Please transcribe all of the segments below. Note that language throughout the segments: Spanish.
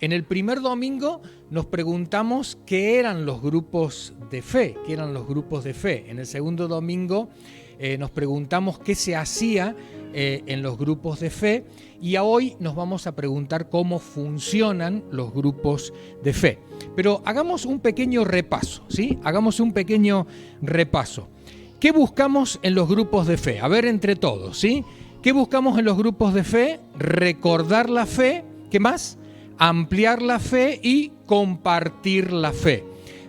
En el primer domingo nos preguntamos qué eran los grupos de fe, qué eran los grupos de fe. En el segundo domingo nos preguntamos qué se hacía en los grupos de fe, y hoy nos vamos a preguntar cómo funcionan los grupos de fe. Pero hagamos un pequeño repaso, ¿sí? Hagamos un pequeño repaso. ¿Qué buscamos en los grupos de fe? A ver, entre todos, ¿sí? ¿Qué buscamos en los grupos de fe? Recordar la fe. ¿Qué más? Ampliar la fe y compartir la fe.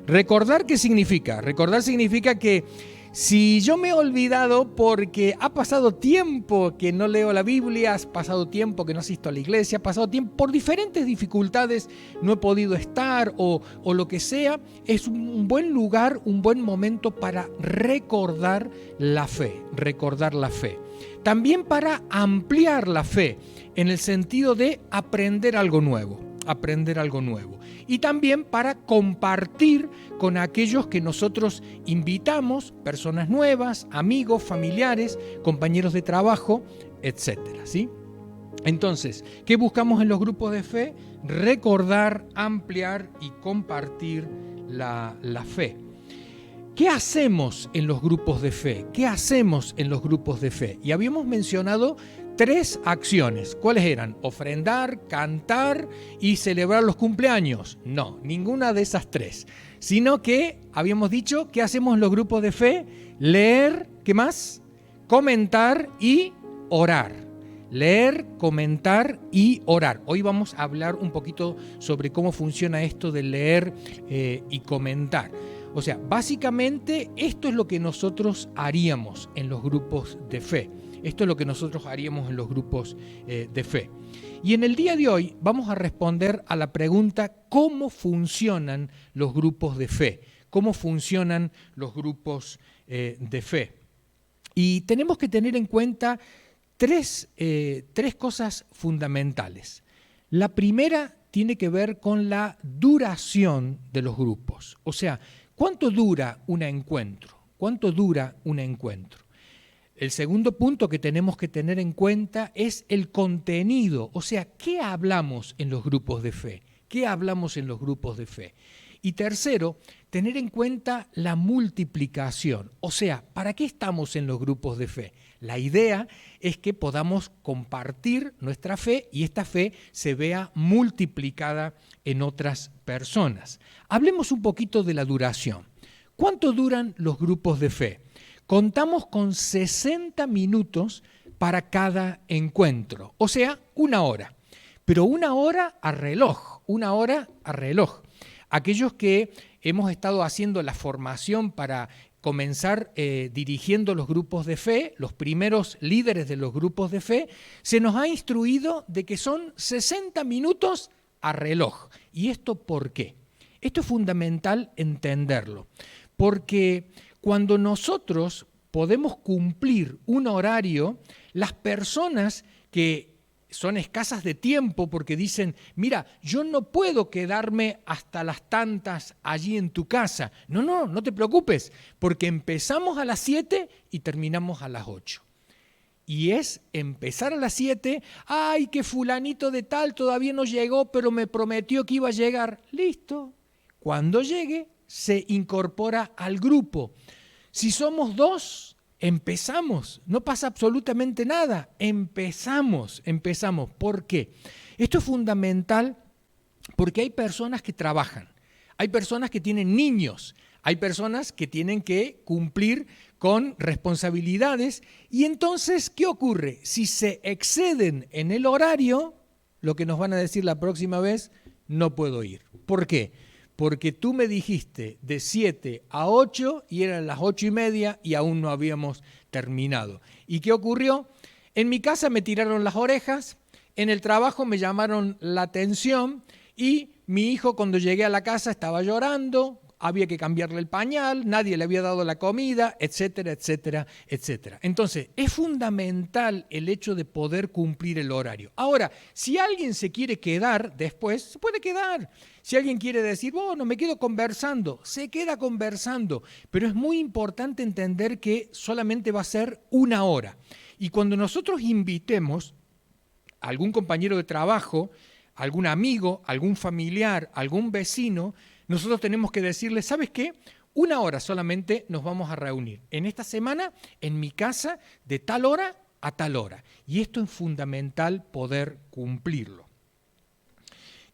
¿Recordar qué significa? Recordar significa que si yo me he olvidado porque ha pasado tiempo que no leo la Biblia, ha pasado tiempo que no asisto a la iglesia, ha pasado tiempo por diferentes dificultades, no he podido estar o lo que sea, es un buen lugar, un buen momento para recordar la fe, recordar la fe. También para ampliar la fe, en el sentido de aprender algo nuevo. Y también para compartir con aquellos que nosotros invitamos, personas nuevas, amigos, familiares, compañeros de trabajo, etcétera, ¿sí? Entonces, ¿qué buscamos en los grupos de fe? Recordar, ampliar y compartir la fe. ¿Qué hacemos en los grupos de fe? ¿Qué hacemos en los grupos de fe? Y habíamos mencionado 3 acciones. ¿Cuáles eran? Ofrendar, cantar y celebrar los cumpleaños. No, ninguna de esas 3. Sino que habíamos dicho, ¿qué hacemos en los grupos de fe? Leer, ¿qué más? Comentar y orar. Leer, comentar y orar. Hoy vamos a hablar un poquito sobre cómo funciona esto de leer y comentar. O sea, básicamente esto es lo que nosotros haríamos en los grupos de fe. Esto es lo que nosotros haríamos en los grupos de fe. Y en el día de hoy vamos a responder a la pregunta ¿cómo funcionan los grupos de fe? ¿Cómo funcionan los grupos de fe? Y tenemos que tener en cuenta tres cosas fundamentales. La primera tiene que ver con la duración de los grupos. O sea, ¿cuánto dura un encuentro? ¿Cuánto dura un encuentro? El segundo punto que tenemos que tener en cuenta es el contenido, o sea, ¿qué hablamos en los grupos de fe? ¿Qué hablamos en los grupos de fe? Y tercero, tener en cuenta la multiplicación, o sea, ¿para qué estamos en los grupos de fe? La idea es que podamos compartir nuestra fe y esta fe se vea multiplicada en otras personas. Hablemos un poquito de la duración. ¿Cuánto duran los grupos de fe? Contamos con 60 minutos para cada encuentro, o sea, 1 hora. Pero 1 hora a reloj, 1 hora a reloj. Aquellos que hemos estado haciendo la formación para comenzar dirigiendo los grupos de fe, los primeros líderes de los grupos de fe, se nos ha instruido de que son 60 minutos a reloj. ¿Y esto por qué? Esto es fundamental entenderlo, porque cuando nosotros podemos cumplir un horario, las personas que son escasas de tiempo porque dicen, mira, yo no puedo quedarme hasta las tantas allí en tu casa. No te preocupes, porque empezamos a las 7 y terminamos a las 8. Y es empezar a las 7, ay, que fulanito de tal todavía no llegó, pero me prometió que iba a llegar. Listo. Cuando llegue, se incorpora al grupo. Si somos 2, empezamos. No pasa absolutamente nada. Empezamos. ¿Por qué? Esto es fundamental porque hay personas que trabajan, hay personas que tienen niños, hay personas que tienen que cumplir con responsabilidades y entonces, ¿qué ocurre? Si se exceden en el horario, lo que nos van a decir la próxima vez, no puedo ir. ¿Por qué? Porque tú me dijiste de 7 a 8 y eran las 8:30 y aún no habíamos terminado. ¿Y qué ocurrió? En mi casa me tiraron las orejas, en el trabajo me llamaron la atención y mi hijo cuando llegué a la casa estaba llorando, había que cambiarle el pañal, nadie le había dado la comida, etcétera, etcétera, etcétera. Entonces, es fundamental el hecho de poder cumplir el horario. Ahora, si alguien se quiere quedar después, se puede quedar. Si alguien quiere decir, bueno, me quedo conversando, se queda conversando. Pero es muy importante entender que solamente va a ser 1 hora. Y cuando nosotros invitemos a algún compañero de trabajo algún amigo, algún familiar, algún vecino, nosotros tenemos que decirle, ¿sabes qué? 1 hora solamente nos vamos a reunir. En esta semana, en mi casa, de tal hora a tal hora. Y esto es fundamental poder cumplirlo.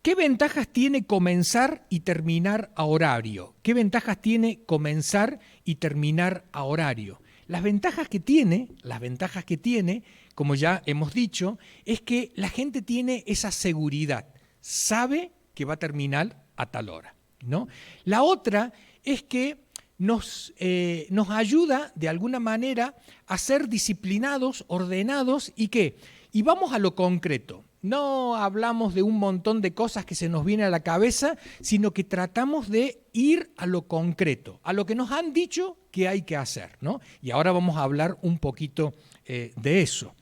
¿Qué ventajas tiene comenzar y terminar a horario? ¿Qué ventajas tiene comenzar y terminar a horario? Las ventajas que tiene, como ya hemos dicho, es que la gente tiene esa seguridad, sabe que va a terminar a tal hora, ¿no? La otra es que nos ayuda de alguna manera a ser disciplinados, ordenados y ¿qué? Y vamos a lo concreto. No hablamos de un montón de cosas que se nos viene a la cabeza, sino que tratamos de ir a lo concreto, a lo que nos han dicho que hay que hacer, ¿no? Y ahora vamos a hablar un poquito de eso.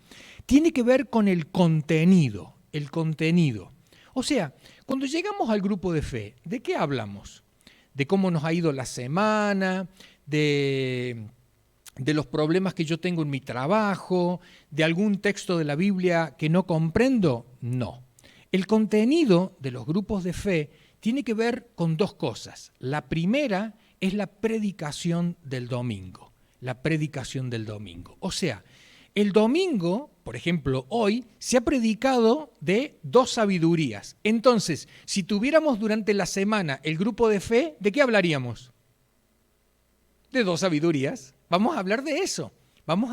Tiene que ver con el contenido. O sea, cuando llegamos al grupo de fe, ¿de qué hablamos? De cómo nos ha ido la semana, de los problemas que yo tengo en mi trabajo, de algún texto de la Biblia que no comprendo. No. El contenido de los grupos de fe tiene que ver con 2 cosas. La primera es la predicación del domingo. O sea, el domingo, por ejemplo, hoy, se ha predicado de 2 sabidurías. Entonces, si tuviéramos durante la semana el grupo de fe, ¿de qué hablaríamos? De 2 sabidurías. Vamos a hablar de eso. Vamos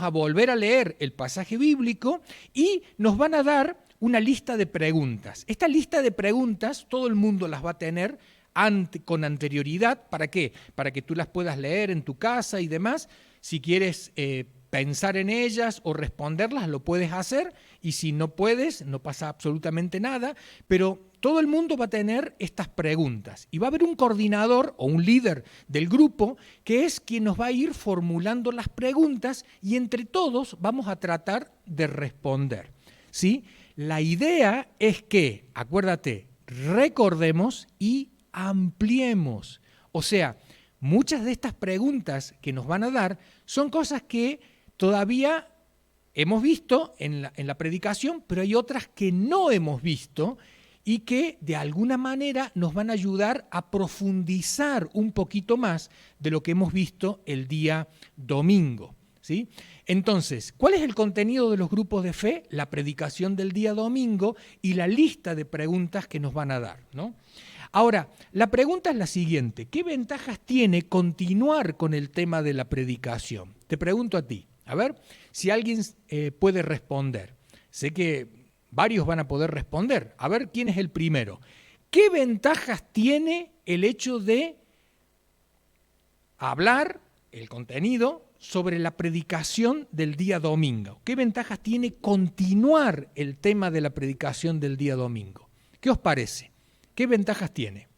a volver a leer el pasaje bíblico y nos van a dar una lista de preguntas. Esta lista de preguntas todo el mundo las va a tener con anterioridad. ¿Para qué? Para que tú las puedas leer en tu casa y demás. Si quieres pensar en ellas o responderlas, lo puedes hacer. Y si no puedes, no pasa absolutamente nada. Pero todo el mundo va a tener estas preguntas y va a haber un coordinador o un líder del grupo que es quien nos va a ir formulando las preguntas y entre todos vamos a tratar de responder, ¿sí? La idea es que, acuérdate, recordemos y ampliemos. O sea, muchas de estas preguntas que nos van a dar son cosas que todavía hemos visto en la predicación, pero hay otras que no hemos visto y que de alguna manera nos van a ayudar a profundizar un poquito más de lo que hemos visto el día domingo, ¿sí? Entonces, ¿cuál es el contenido de los grupos de fe? La predicación del día domingo y la lista de preguntas que nos van a dar, ¿no? Ahora, la pregunta es la siguiente: ¿qué ventajas tiene continuar con el tema de la predicación? Te pregunto a ti, a ver si alguien puede responder. Sé que varios van a poder responder. A ver quién es el primero. ¿Qué ventajas tiene el hecho de hablar, el contenido, sobre la predicación del día domingo? ¿Qué ventajas tiene continuar el tema de la predicación del día domingo? ¿Qué os parece? ¿Qué ventajas tiene?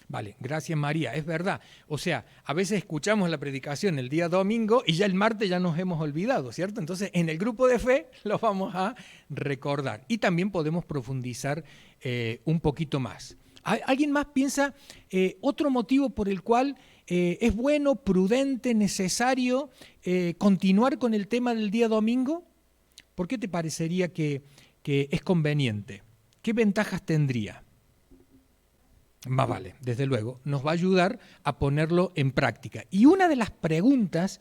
Vale, gracias María, es verdad. O sea, a veces escuchamos la predicación el día domingo y ya el martes ya nos hemos olvidado, ¿cierto? Entonces, en el grupo de fe lo vamos a recordar y también podemos profundizar un poquito más. ¿Alguien más piensa otro motivo por el cual es bueno, prudente, necesario continuar con el tema del día domingo? ¿Por qué te parecería que es conveniente? ¿Qué ventajas tendría? Más vale, desde luego, nos va a ayudar a ponerlo en práctica. Y una de las preguntas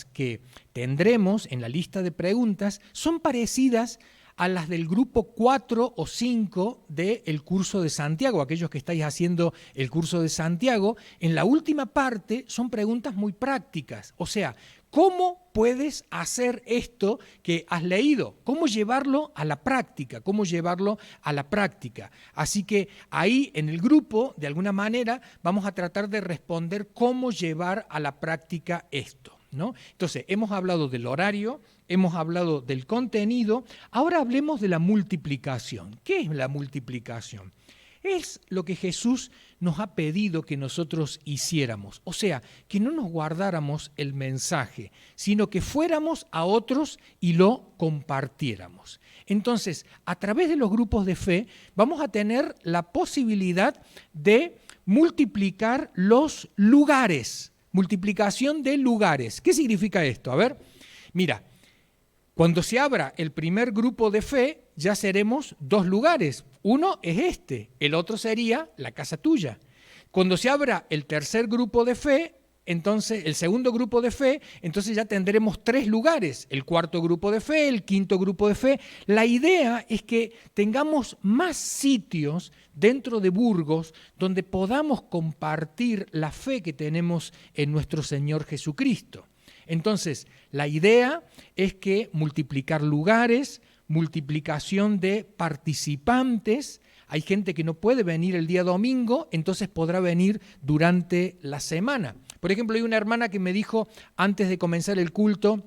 que tendremos en la lista de preguntas son parecidas a las del grupo 4 o 5 del curso de Santiago. Aquellos que estáis haciendo el curso de Santiago, en la última parte son preguntas muy prácticas. O sea, ¿cómo puedes hacer esto que has leído? ¿Cómo llevarlo a la práctica? Así que ahí en el grupo, de alguna manera, vamos a tratar de responder cómo llevar a la práctica esto, ¿no? Entonces, hemos hablado del horario, hemos hablado del contenido, ahora hablemos de la multiplicación. ¿Qué es la multiplicación? Es lo que Jesús nos ha pedido que nosotros hiciéramos. O sea, que no nos guardáramos el mensaje, sino que fuéramos a otros y lo compartiéramos. Entonces, a través de los grupos de fe, vamos a tener la posibilidad de multiplicar los lugares multiplicación de lugares. ¿Qué significa esto? A ver, mira, cuando se abra el primer grupo de fe, ya seremos 2 lugares. Uno es este, el otro sería la casa tuya. Cuando se abra el tercer grupo de fe, entonces el segundo grupo de fe, entonces ya tendremos 3 lugares, el cuarto grupo de fe, el quinto grupo de fe. La idea es que tengamos más sitios dentro de Burgos donde podamos compartir la fe que tenemos en nuestro Señor Jesucristo. Entonces, la idea es que multiplicar lugares, multiplicación de participantes. Hay gente que no puede venir el día domingo, entonces podrá venir durante la semana. Por ejemplo, hay una hermana que me dijo antes de comenzar el culto,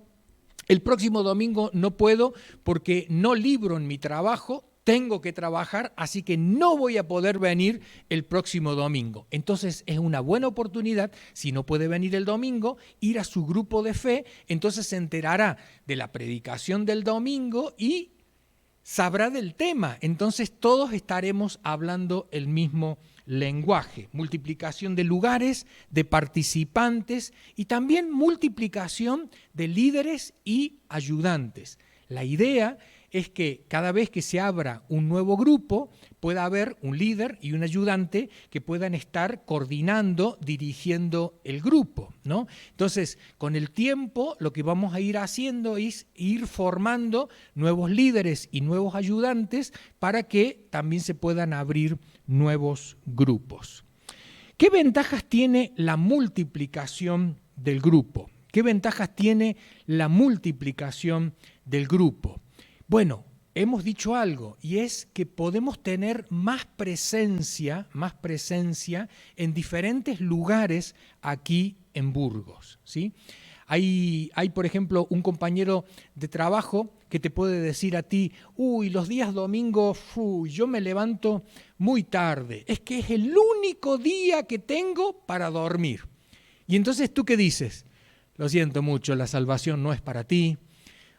el próximo domingo no puedo porque no libro en mi trabajo, tengo que trabajar, así que no voy a poder venir el próximo domingo. Entonces es una buena oportunidad, si no puede venir el domingo, ir a su grupo de fe, entonces se enterará de la predicación del domingo y sabrá del tema. Entonces todos estaremos hablando el mismo lenguaje. Multiplicación de lugares, de participantes y también multiplicación de líderes y ayudantes. La idea es que cada vez que se abra un nuevo grupo pueda haber un líder y un ayudante que puedan estar coordinando, dirigiendo el grupo, ¿no? Entonces, con el tiempo lo que vamos a ir haciendo es ir formando nuevos líderes y nuevos ayudantes para que también se puedan abrir nuevos grupos. ¿Qué ventajas tiene la multiplicación del grupo? ¿Qué ventajas tiene la multiplicación del grupo? Bueno, hemos dicho algo y es que podemos tener más presencia en diferentes lugares aquí en Burgos, ¿sí? Hay, por ejemplo, un compañero de trabajo que te puede decir a ti, los días domingos, yo me levanto muy tarde, es que es el único día que tengo para dormir. Y entonces, ¿tú qué dices? Lo siento mucho, la salvación no es para ti,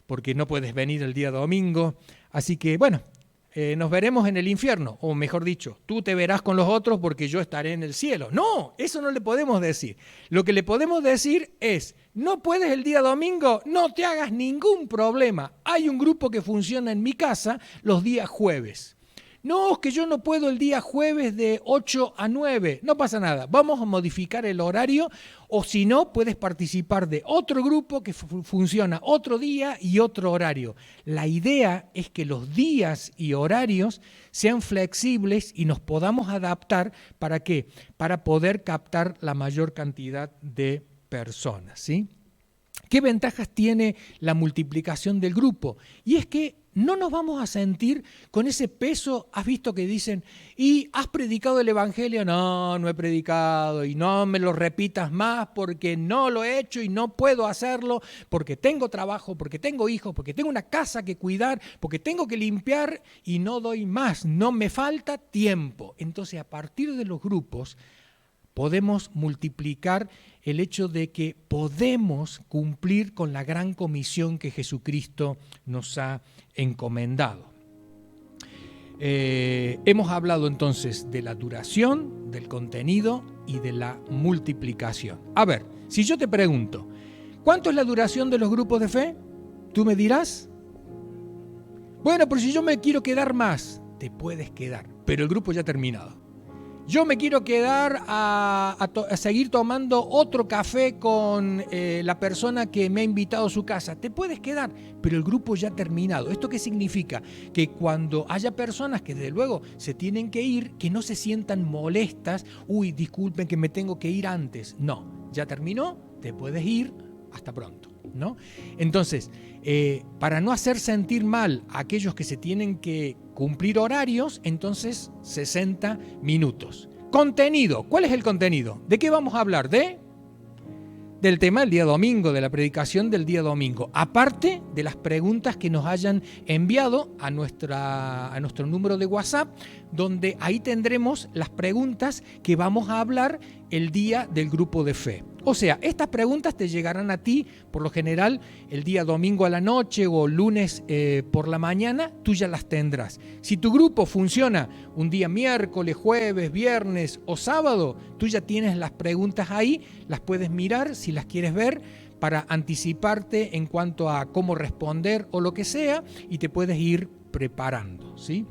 porque no puedes venir el día domingo, así que bueno, nos veremos en el infierno, o mejor dicho, tú te verás con los otros porque yo estaré en el cielo. No, eso no le podemos decir. Lo que le podemos decir es, no puedes el día domingo, no te hagas ningún problema. Hay un grupo que funciona en mi casa los días jueves. No, es que yo no puedo el día jueves de 8 a 9. No pasa nada. Vamos a modificar el horario o si no, puedes participar de otro grupo que funciona otro día y otro horario. La idea es que los días y horarios sean flexibles y nos podamos adaptar. ¿Para qué? Para poder captar la mayor cantidad de personas, ¿sí? ¿Qué ventajas tiene la multiplicación del grupo? Y es que no nos vamos a sentir con ese peso. ¿Has visto que dicen, ¿y has predicado el evangelio? No, no he predicado y no me lo repitas más porque no lo he hecho y no puedo hacerlo porque tengo trabajo, porque tengo hijos, porque tengo una casa que cuidar, porque tengo que limpiar y no doy más, no me falta tiempo. Entonces, a partir de los grupos podemos multiplicar el hecho de que podemos cumplir con la gran comisión que Jesucristo nos ha encomendado. Hemos hablado entonces de la duración, del contenido y de la multiplicación. A ver, si yo te pregunto, ¿cuánto es la duración de los grupos de fe? ¿Tú me dirás? Bueno, pero si yo me quiero quedar más, te puedes quedar, pero el grupo ya ha terminado. Yo me quiero quedar a seguir tomando otro café con la persona que me ha invitado a su casa. Te puedes quedar, pero el grupo ya ha terminado. ¿Esto qué significa? Que cuando haya personas que desde luego se tienen que ir, que no se sientan molestas. Disculpen que me tengo que ir antes. No, ya terminó, te puedes ir, hasta pronto, ¿no? Entonces, para no hacer sentir mal a aquellos que se tienen que cumplir horarios, entonces 60 minutos. Contenido, ¿cuál es el contenido? ¿De qué vamos a hablar? Del tema del día domingo, de la predicación del día domingo, aparte de las preguntas que nos hayan enviado a nuestro número de WhatsApp, donde ahí tendremos las preguntas que vamos a hablar el día del grupo de fe. O sea, estas preguntas te llegarán a ti, por lo general, el día domingo a la noche o lunes por la mañana, tú ya las tendrás. Si tu grupo funciona un día miércoles, jueves, viernes o sábado, tú ya tienes las preguntas ahí, las puedes mirar si las quieres ver para anticiparte en cuanto a cómo responder o lo que sea, y te puedes ir preparando, ¿sí?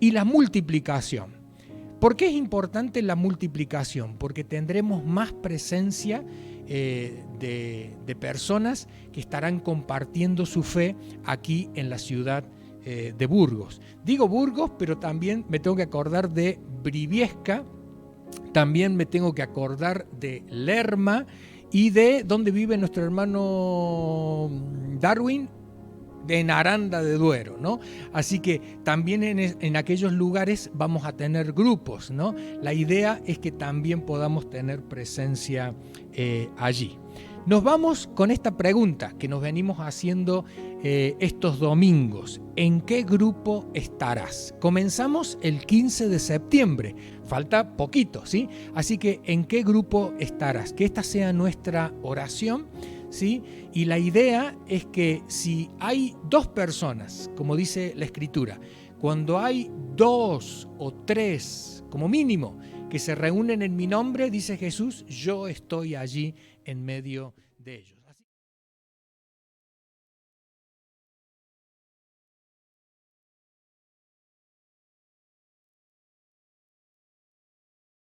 Y la multiplicación. ¿Por qué es importante la multiplicación? Porque tendremos más presencia de personas que estarán compartiendo su fe aquí en la ciudad de Burgos. Digo Burgos, pero también me tengo que acordar de Briviesca, también me tengo que acordar de Lerma y de donde vive nuestro hermano Darwin, en Aranda de Duero, ¿no? Así que también en aquellos lugares vamos a tener grupos, ¿no? La idea es que también podamos tener presencia allí. Nos vamos con esta pregunta que nos venimos haciendo estos domingos. ¿En qué grupo estarás? Comenzamos el 15 de septiembre. Falta poquito, ¿sí? Así que, ¿en qué grupo estarás? Que esta sea nuestra oración, ¿sí? Y la idea es que si hay dos personas, como dice la Escritura, cuando hay 2 o 3, como mínimo, que se reúnen en mi nombre, dice Jesús, yo estoy allí en medio de ellos.